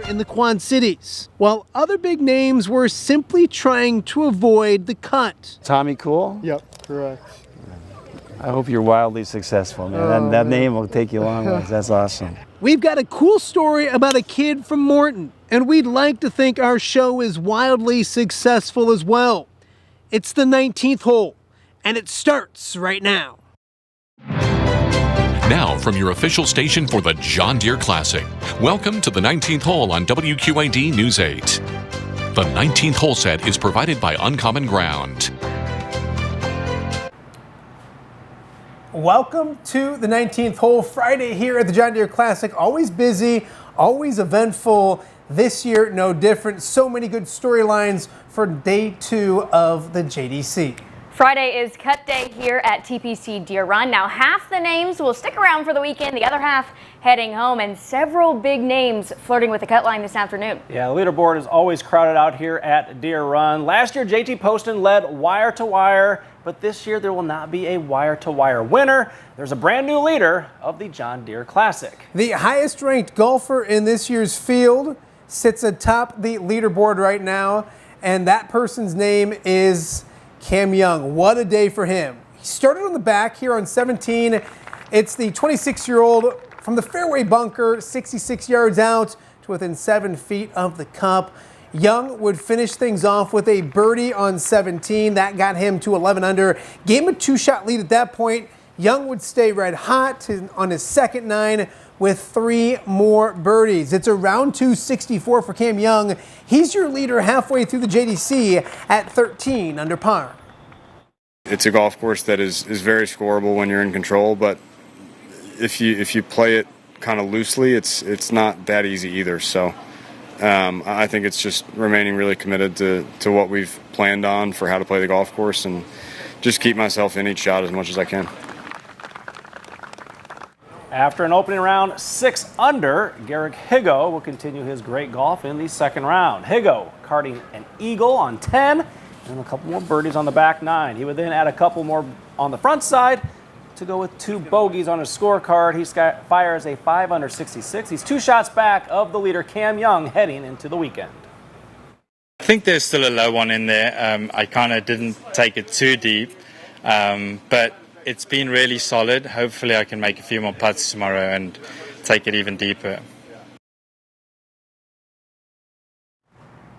in the Quad Cities, while other big names were simply trying to avoid the cut. Tommy KUHL? Yep, correct. I hope you're wildly successful, man. That name will take you a long ways. That's awesome. We've got a cool story about a kid from Morton, and we'd like to think our show is wildly successful as well. It's the 19th hole, and it starts right now. Now, from your official station for the John Deere Classic, welcome to the 19th hole on WQAD News 8. The 19th hole set is provided by Uncommon Ground. Welcome to the 19th hole Friday here at the John Deere Classic. Always busy, always eventful. This year, no different. So many good storylines for day 2 of the JDC. Friday is cut day here at TPC Deere Run. Now, half the names will stick around for the weekend, the other half heading home, and several big names flirting with the cut line this afternoon. Yeah, the leaderboard is always crowded out here at Deere Run. Last year, JT Poston led wire to wire, but this year there will not be a wire to wire winner. There's a brand new leader of the John Deere Classic. The highest ranked golfer in this year's field sits atop the leaderboard right now, and that person's name is Cam Young. What a day for him. He started on the back here on 17. It's the 26-year-old from the fairway bunker, 66 yards out to within 7 feet of the cup. Young would finish things off with a birdie on 17. That got him to 11 under. Gave him a 2-shot lead at that point. Young would stay red hot on his second 9 with 3 more birdies. It's a round 2 64 for Cam Young. He's your leader halfway through the JDC at 13 under par. It's a golf course that is very scoreable when you're in control, but if you play it kind of loosely, it's not that easy either. So I think it's just remaining really committed to what we've planned on for how to play the golf course and just keep myself in each shot as much as I can. After an opening round 6 under, Garrick Higgo will continue his great golf in the second round. Higgo carting an eagle on 10 and a couple more birdies on the back 9. He would then add a couple more on the front side to go with 2 bogeys on his scorecard. He fires a 5 under 66. He's 2 shots back of the leader Cam Young heading into the weekend. I think there's still a low one in there. I kind of didn't take it too deep, but it's been really solid. Hopefully I can make a few more putts tomorrow and take it even deeper.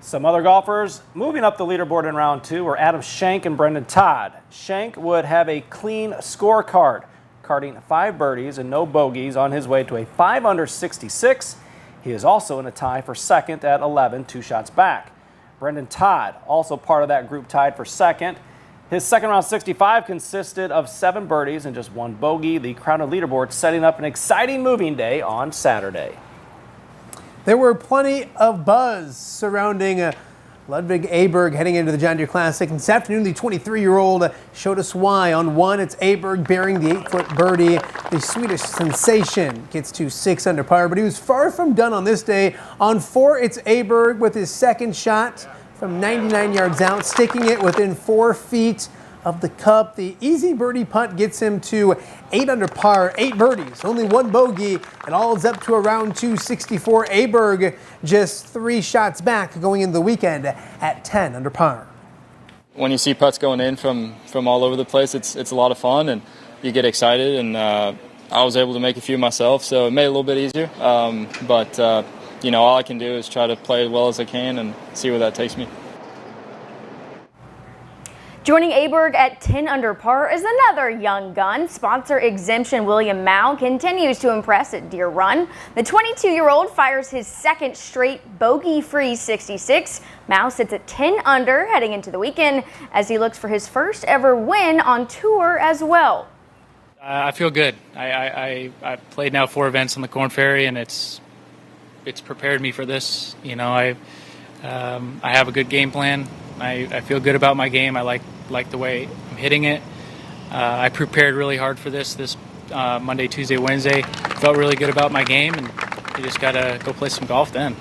Some other golfers moving up the leaderboard in round 2 were Adam Schenk and Brendan Todd. Schenk would have a clean scorecard, carding 5 birdies and no bogeys on his way to a 5 under 66. He is also in a tie for second at 11, 2 shots back. Brendan Todd, also part of that group, tied for second. His second round 65 consisted of 7 birdies and just 1 bogey. The crowded leaderboard setting up an exciting moving day on Saturday. There were plenty of buzz surrounding Ludwig Aberg heading into the John Deere Classic. And this afternoon, the 23-year-old showed us why. On 1, it's Aberg bearing the 8-foot birdie. The Swedish sensation gets to 6 under par, but he was far from done on this day. On 4, it's Aberg with his second shot from 99 yards out, sticking it within 4 feet of the cup. The easy birdie putt gets him to 8 under par, 8 birdies, only 1 bogey. It all is up to a round 2 64. Aberg just 3 shots back going into the weekend at 10 under par. When you see putts going in from all over the place, it's a lot of fun and you get excited. And I was able to make a few myself, so it made it a little bit easier. But all I can do is try to play as well as I can and see where that takes me. Joining Aberg at 10 under par is another young gun. Sponsor exemption William MOUW continues to impress at Deere Run. The 22-year-old fires his second straight bogey-free 66. MOUW sits at 10 under heading into the weekend as he looks for his first ever win on tour as well. I feel good. I played now 4 events on the Corn Ferry, and it's prepared me for this. I have a good game plan. I feel good about my game. I like the way I'm hitting it. I prepared really hard for this Monday, Tuesday, Wednesday. Felt really good about my game, and you just got to go play some golf then.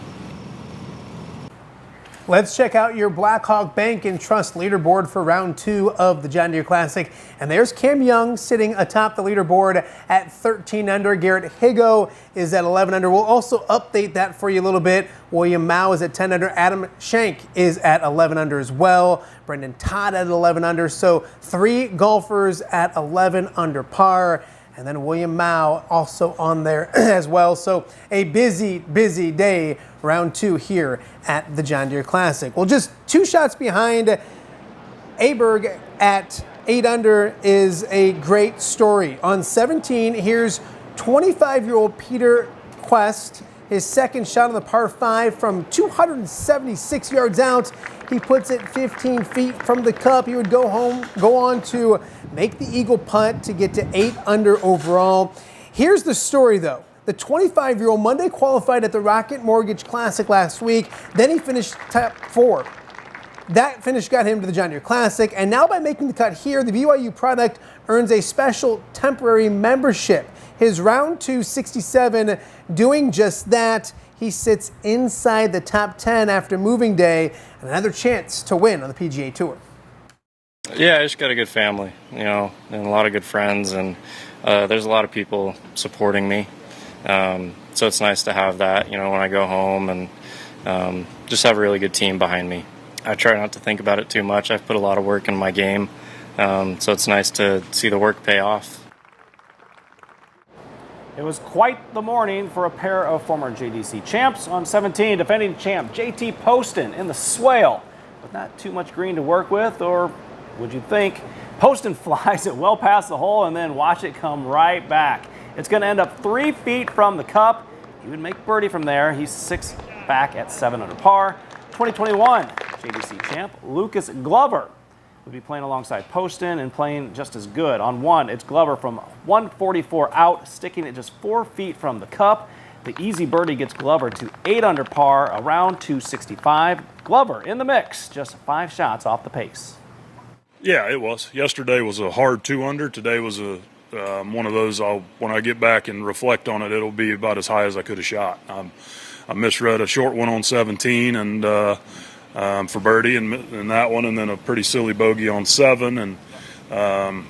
Let's check out your Blackhawk Bank and Trust leaderboard for round 2 of the John Deere Classic. And there's Cam Young sitting atop the leaderboard at 13 under. Garrick Higgo is at 11 under. We'll also update that for you a little bit. William MOUW is at 10 under. Adam Schenk is at 11 under as well. Brendan Todd at 11 under. So 3 golfers at 11 under par. And then William MOUW also on there as well. So a busy, busy day, round 2 here at the John Deere Classic. Well, just 2 shots behind, Aberg at 8 under is a great story. On 17, here's 25-year-old Peter Quest. His second shot on the par 5 from 276 yards out. He puts it 15 feet from the cup. He would go on to make the eagle putt to get to 8 under overall. Here's the story, though. The 25-year-old Monday qualified at the Rocket Mortgage Classic last week. Then he finished top 4. That finish got him to the John Deere Classic. And now by making the cut here, the BYU product earns a special temporary membership. His round 2 67 doing just that. He sits inside the top 10 after moving day, and another chance to win on the PGA Tour. Yeah, I just got a good family, and a lot of good friends, and there's a lot of people supporting me. So it's nice to have that, when I go home, and just have a really good team behind me. I try not to think about it too much. I've put a lot of work in my game, so it's nice to see the work pay off. It was quite the morning for a pair of former JDC champs. On 17, defending champ JT Poston in the swale, but not too much green to work with, or would you think? Poston flies it well past the hole and then watch it come right back. It's going to end up 3 feet from the cup. He would make birdie from there. He's 6 back at 7 under par. 2021 JDC champ Lucas Glover would be playing alongside Poston and playing just as good. On 1, it's Glover from 144 out, sticking it just 4 feet from the cup. The easy birdie gets Glover to 8 under par, around 265. Glover in the mix, just 5 shots off the pace. Yeah, it was. Yesterday was a hard 2 under. Today was a one of those. When I get back and reflect on it, it'll be about as high as I could have shot. I misread a short one on 17 and for birdie and that one, and then a pretty silly bogey on 7. And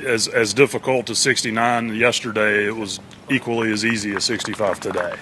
as difficult as 69 yesterday, it was equally as easy as 65 today.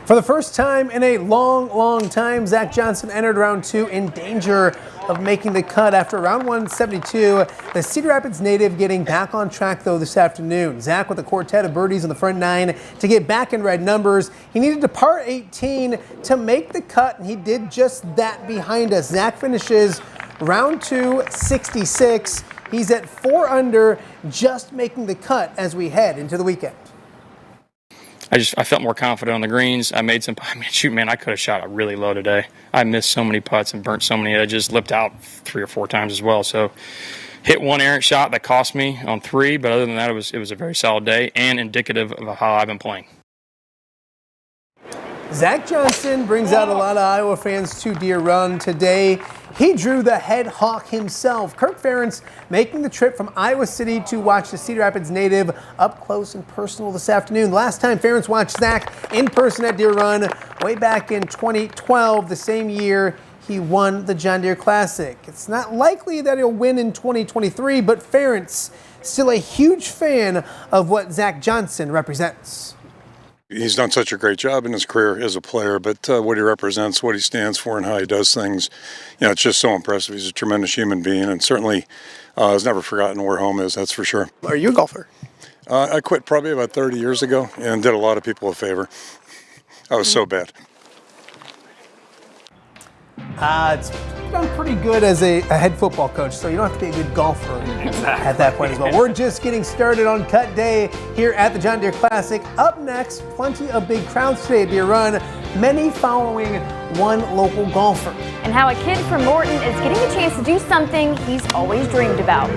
For the first time in a long, long time, Zach Johnson entered round 2 in danger of making the cut after round 172. The Cedar Rapids native getting back on track, though, this afternoon. Zach with a quartet of birdies on the front 9 to get back in red numbers. He needed to par 18 to make the cut, and he did just that behind us. Zach finishes round 2 66. He's at 4 under, just making the cut as we head into the weekend. I felt more confident on the greens. I made some, I could have shot it really low today. I missed so many putts and burnt so many edges, lipped out 3 or 4 times as well. So hit one errant shot that cost me on 3, but other than that, it was a very solid day and indicative of how I've been playing. Zach Johnson brings out a lot of Iowa fans to Deere Run today. He drew the head hawk himself. Kirk Ferentz making the trip from Iowa City to watch the Cedar Rapids native up close and personal this afternoon. Last time Ferentz watched Zach in person at Deere Run way back in 2012, the same year he won the John Deere Classic. It's not likely that he'll win in 2023, but Ferentz still a huge fan of what Zach Johnson represents. He's done such a great job in his career as a player, but what he represents, what he stands for, and how he does things, it's just so impressive. He's a tremendous human being, and certainly has never forgotten where home is, that's for sure. Are you a golfer? I quit probably about 30 years ago and did a lot of people a favor. I was so bad. It's done pretty good as a head football coach, so you don't have to be a good golfer at that point as well. We're just getting started on cut day here at the John Deere Classic. Up next, plenty of big crowds today at Deere Run, many following one local golfer. And how a kid from Morton is getting a chance to do something he's always dreamed about.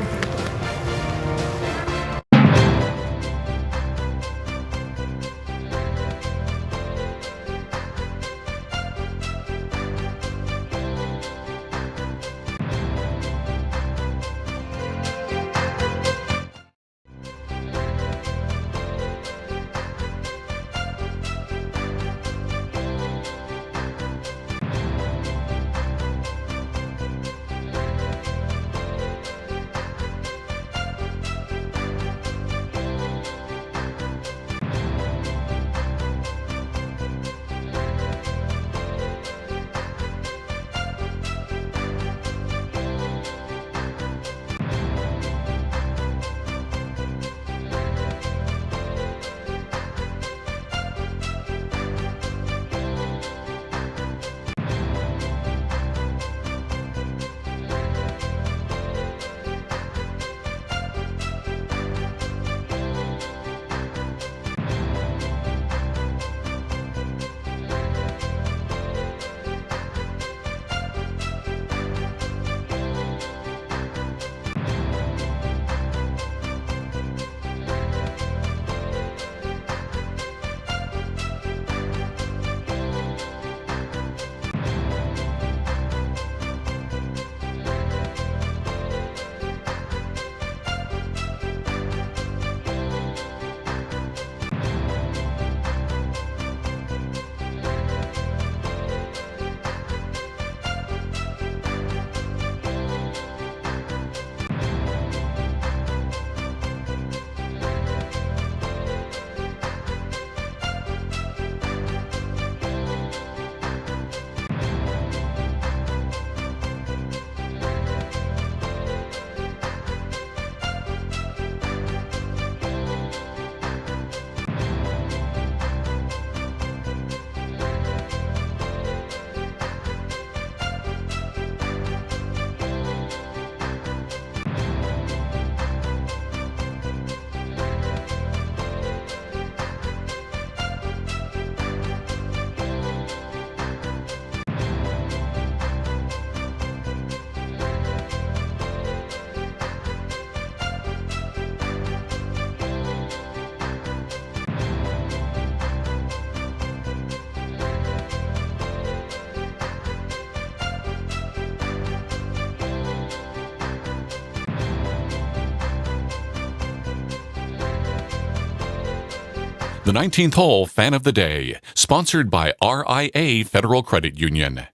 The 19th Hole Fan of the Day, sponsored by RIA Federal Credit Union.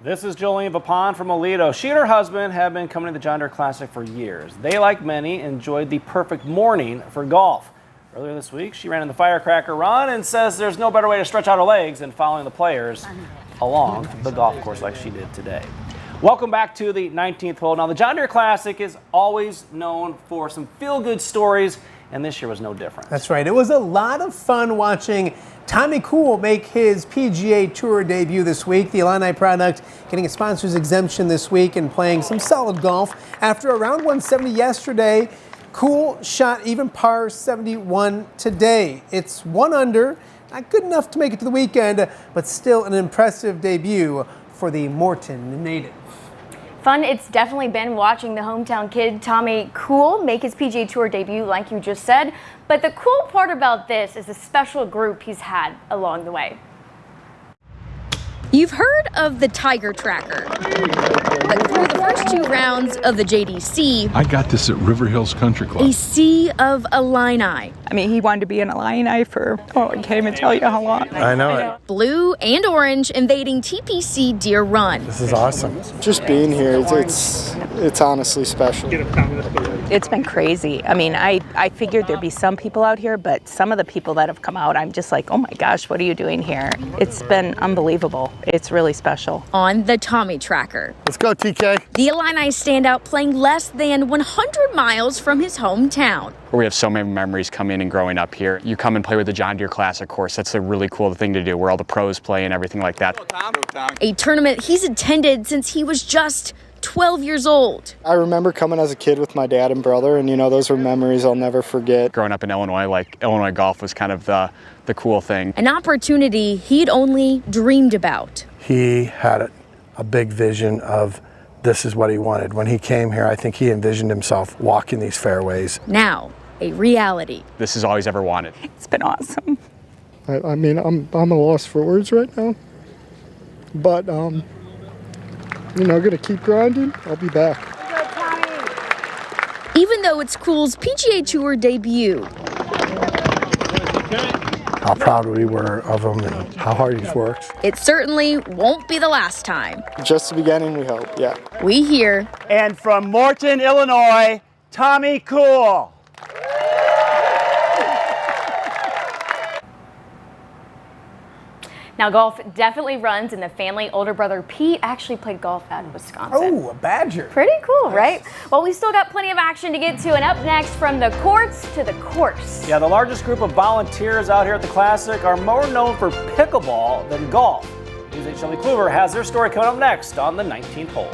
This is Jolene Vapon from Aledo. She and her husband have been coming to the John Deere Classic for years. They, like many, enjoyed the perfect morning for golf. Earlier this week, she ran in the firecracker run and says there's no better way to stretch out her legs than following the players along the golf course like she did today. Welcome back to the 19th hole. Now, the John Deere Classic is always known for some feel-good stories, and this year was no different. That's right. It was a lot of fun watching Tommy KUHL make his PGA Tour debut this week. The Illini product getting a sponsor's exemption this week and playing some solid golf. After a round 170 yesterday, KUHL shot even par 71 today. It's 1 under, not good enough to make it to the weekend, but still an impressive debut for the Morton native. Fun it's definitely been watching the hometown kid Tommy KUHL make his PGA Tour debut like you just said. But the cool part about this is the special group he's had along the way. You've heard of the Tiger Tracker, but through the first 2 rounds of the JDC, I got this at River Hills Country Club. a sea of Illini. I mean, he wanted to be an Illini for, I can't even tell you how long. I know it. Blue and orange invading TPC Deere Run. This is awesome. Just being here, it's honestly special. It's been crazy. I mean, I figured there'd be some people out here, but some of the people that have come out, I'm just like, oh my gosh, what are you doing here? It's been unbelievable. It's really special. On the Tommy Tracker. Let's go, TK. The Illini stand out playing less than 100 miles from his hometown. We have so many memories coming and growing up here. You come and play with the John Deere Classic course. That's a really cool thing to do, where all the pros play and everything like that. A tournament he's attended since he was just 12 years old. I remember coming as a kid with my dad and brother, and those were memories I'll never forget. Growing up in Illinois, Illinois golf was kind of the cool thing. An opportunity he'd only dreamed about. He had a big vision of this is what he wanted. When he came here, I think he envisioned himself walking these fairways. Now, a reality. This is all he's ever wanted. It's been awesome. I mean, I'm a loss for words right now, but gonna keep grinding. I'll be back. Even though it's KUHL's PGA Tour debut, How proud we were of him and how hard he's worked. it certainly won't be the last time. Just the beginning, we hope, yeah. We hear. And from Morton, Illinois, Tommy KUHL. Now, golf definitely runs in the family. Older brother Pete actually played golf at Wisconsin. Oh, a Badger. Pretty cool, right? Well, we still got plenty of action to get to, and up next, from the courts to the course. Yeah, the largest group of volunteers out here at the Classic are more known for pickleball than golf. News 8 Shelley Kluver has their story coming up next on the 19th hole.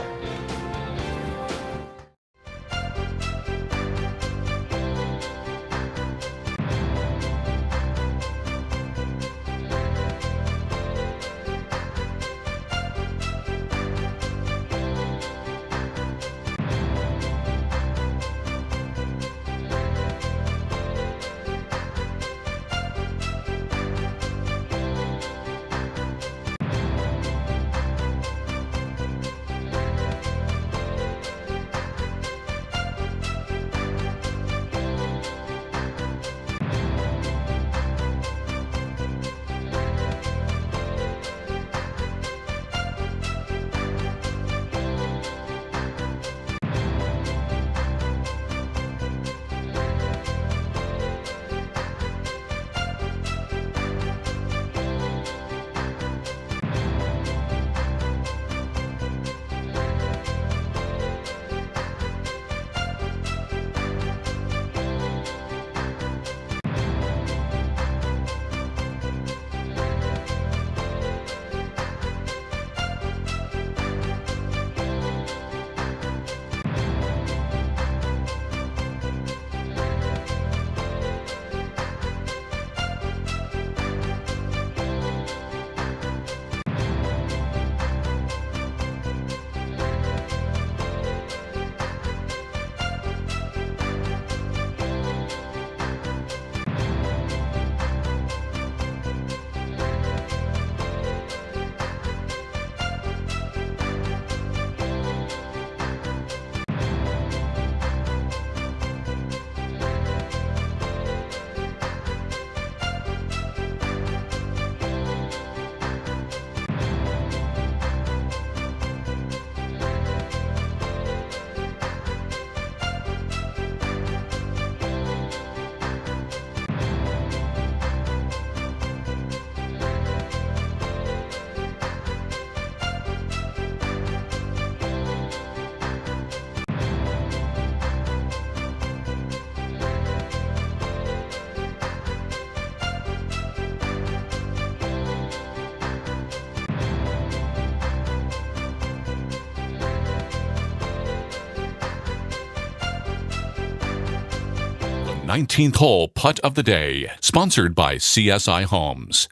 19th hole putt of the day, sponsored by CSI Homes.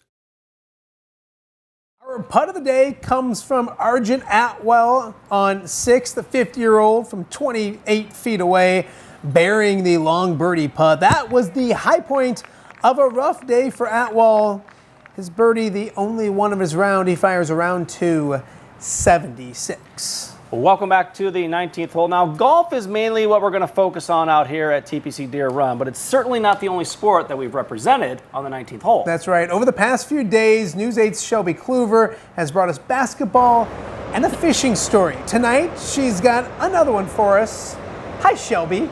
Our putt of the day comes from Argent Atwell on 6, the 50-year-old from 28 feet away, burying the long birdie putt. That was the high point of a rough day for Atwell. His birdie, the only one of his round. He fires around 276. Welcome back to the 19th hole. Now, golf is mainly what we're going to focus on out here at TPC Deere Run, but it's certainly not the only sport that we've represented on the 19th hole. That's right. Over the past few days, News 8's Shelby Kluver has brought us basketball and a fishing story. Tonight, she's got another one for us. Hi, Shelby.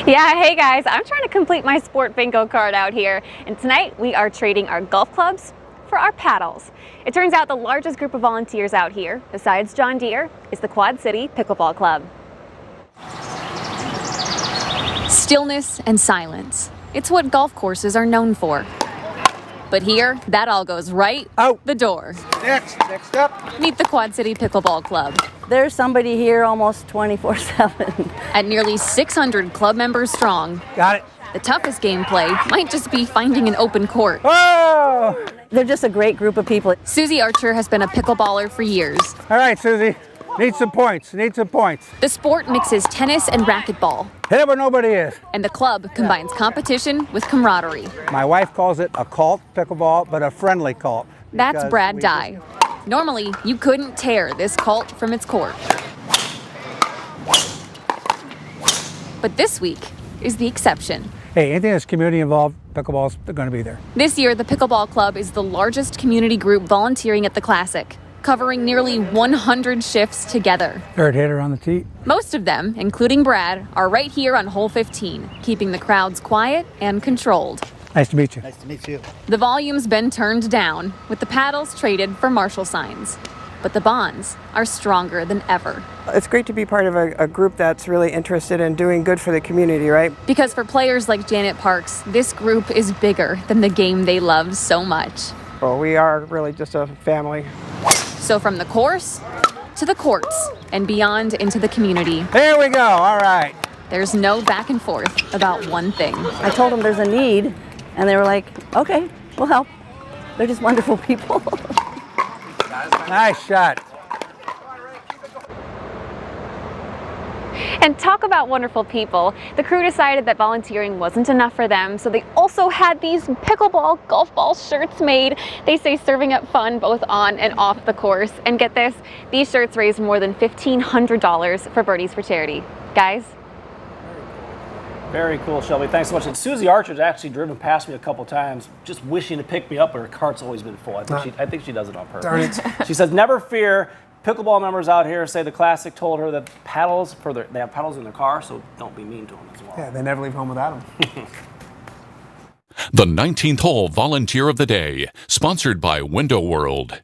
Yeah, hey guys, I'm trying to complete my sport bingo card out here, and tonight we are trading our golf clubs for our paddles. It turns out the largest group of volunteers out here, besides John Deere, is the Quad City Pickleball Club. Stillness and silence. It's what golf courses are known for. But here, that all goes right out the door. Next up. Meet the Quad City Pickleball Club. There's somebody here almost 24/7. At nearly 600 club members strong. Got it. The toughest gameplay might just be finding an open court. Oh! They're just a great group of people. Susie Archer has been a pickleballer for years. All right, Susie. Need some points. The sport mixes tennis and racquetball. Hit it where nobody is. And the club combines competition with camaraderie. My wife calls it a cult pickleball, but a friendly cult. That's Brad Dye. Normally, you couldn't tear this cult from its court. But this week is the exception. Hey, anything that's community involved, pickleball's going to be there. This year, the Pickleball Club is the largest community group volunteering at the Classic, covering nearly 100 shifts together. Third hitter on the tee. Most of them, including Brad, are right here on hole 15, keeping the crowds quiet and controlled. Nice to meet you. Nice to meet you. The volume's been turned down, with the paddles traded for Marshall signs. But the bonds are stronger than ever. It's great to be part of a group that's really interested in doing good for the community, right? Because for players like Janet Parks, this group is bigger than the game they love so much. Well, we are really just a family. So from the course to the courts and beyond into the community. There we go. All right. There's no back and forth about one thing. I told them there's a need, and they were like, okay, we'll help. They're just wonderful people. Nice shot. And talk about wonderful people. The crew decided that volunteering wasn't enough for them, so they also had these pickleball golf ball shirts made. They say serving up fun both on and off the course. And get this, these shirts raised more than $1,500 for Birdies for Charity. Guys? Very cool, Shelby. Thanks so much. And Susie Archer's actually driven past me a couple times, just wishing to pick me up, but her cart's always been full. I think she does it on purpose. Darn it. She says, never fear. Pickleball members out here say the Classic told her that they have paddles in their car, so don't be mean to them as well. Yeah, they never leave home without them. The 19th hole volunteer of the day, sponsored by Window World.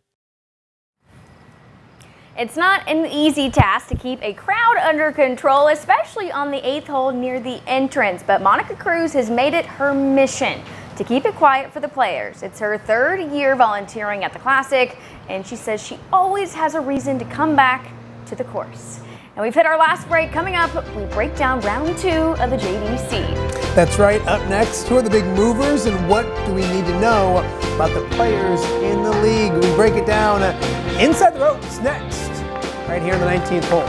It's not an easy task to keep a crowd under control, especially on the 8th hole near the entrance, but Monica Cruz has made it her mission to keep it quiet for the players. It's her 3rd year volunteering at the Classic, and she says she always has a reason to come back to the course. And we've hit our last break. Coming up, we break down round 2 of the JDC. That's right. Up next, who are the big movers and what do we need to know about the players in the league? We break it down inside the ropes next, right here in the 19th hole.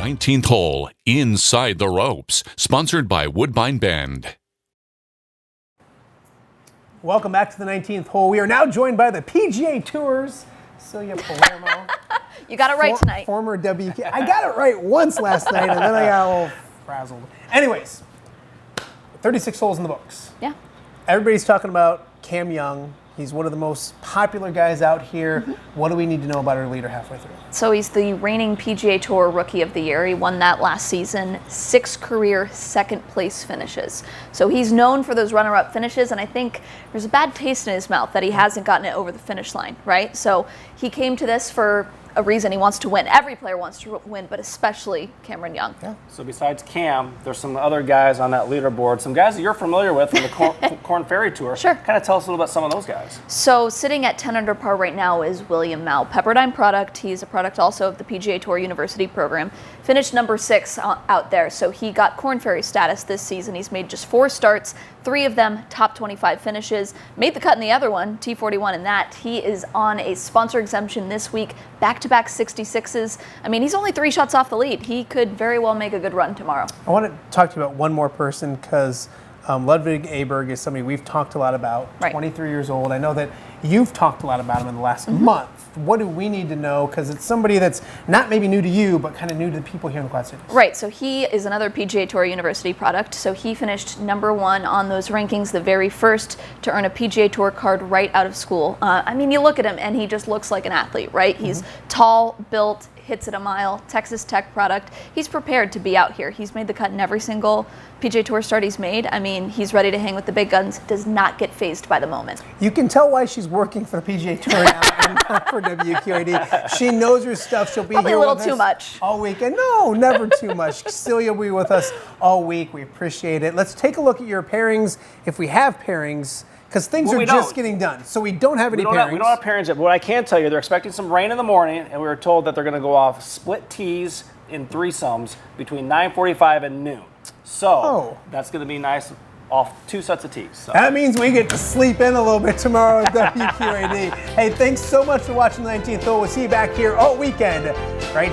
19th hole, Inside the Ropes, sponsored by Woodbine Bend. Welcome back to the 19th hole. We are now joined by the PGA Tour's Celia Palermo. You got it right tonight. Former WK. I got it right once last night, and then I got a little frazzled. Anyways, 36 holes in the books. Yeah. Everybody's talking about Cam Young. He's one of the most popular guys out here. What do we need to know about our leader halfway through? So he's the reigning PGA Tour Rookie of the Year. He won that last season. 6 career second-place finishes. So he's known for those runner-up finishes, and I think there's a bad taste in his mouth that he hasn't gotten it over the finish line, right? So he came to this for a reason. He wants to win. Every player wants to win, but especially Cameron Young. Yeah. So besides Cam, there's some other guys on that leaderboard, some guys that you're familiar with from the Corn Ferry Tour. Sure. Kind of tell us a little about some of those guys. So sitting at 10 under par right now is William MOUW, Pepperdine product. He's a product also of the PGA Tour University program. Finished number 6 out there, so he got Corn Ferry status this season. He's made just 4 starts, 3 of them top 25 finishes. Made the cut in the other one, T41 in that. He is on a sponsor exemption this week, back-to-back 66s. I mean, he's only 3 shots off the lead. He could very well make a good run tomorrow. I want to talk to you about one more person because Ludwig Aberg is somebody we've talked a lot about, 23 years old. I know that you've talked a lot about him in the last month. What do we need to know? Because it's somebody that's not maybe new to you, but kind of new to the people here in the Quad Cities. Right, so he is another PGA Tour University product. So he finished number 1 on those rankings, the very first to earn a PGA Tour card right out of school. I mean, you look at him and he just looks like an athlete, right? He's tall, built, hits it a mile, Texas Tech product. He's prepared to be out here. He's made the cut in every single PGA Tour start he's made. I mean, he's ready to hang with the big guns, does not get fazed by the moment. You can tell why she's working for the PGA Tour now and not for WQAD. She knows her stuff. She'll be Probably here a little with too us much. all weekend. No, never too much. Celia will be with us all week. We appreciate it. Let's take a look at your pairings, if we have pairings, because things are just getting done. So we don't have any pairings. We don't have pairings yet, but what I can tell you, they're expecting some rain in the morning, and we were told that they're going to go off split tees in threesomes between 9:45 and noon. So that's going to be nice off 2 sets of tees. So. That means we get to sleep in a little bit tomorrow at WQAD. Hey, thanks so much for watching the 19th hole. We'll see you back here all weekend right here.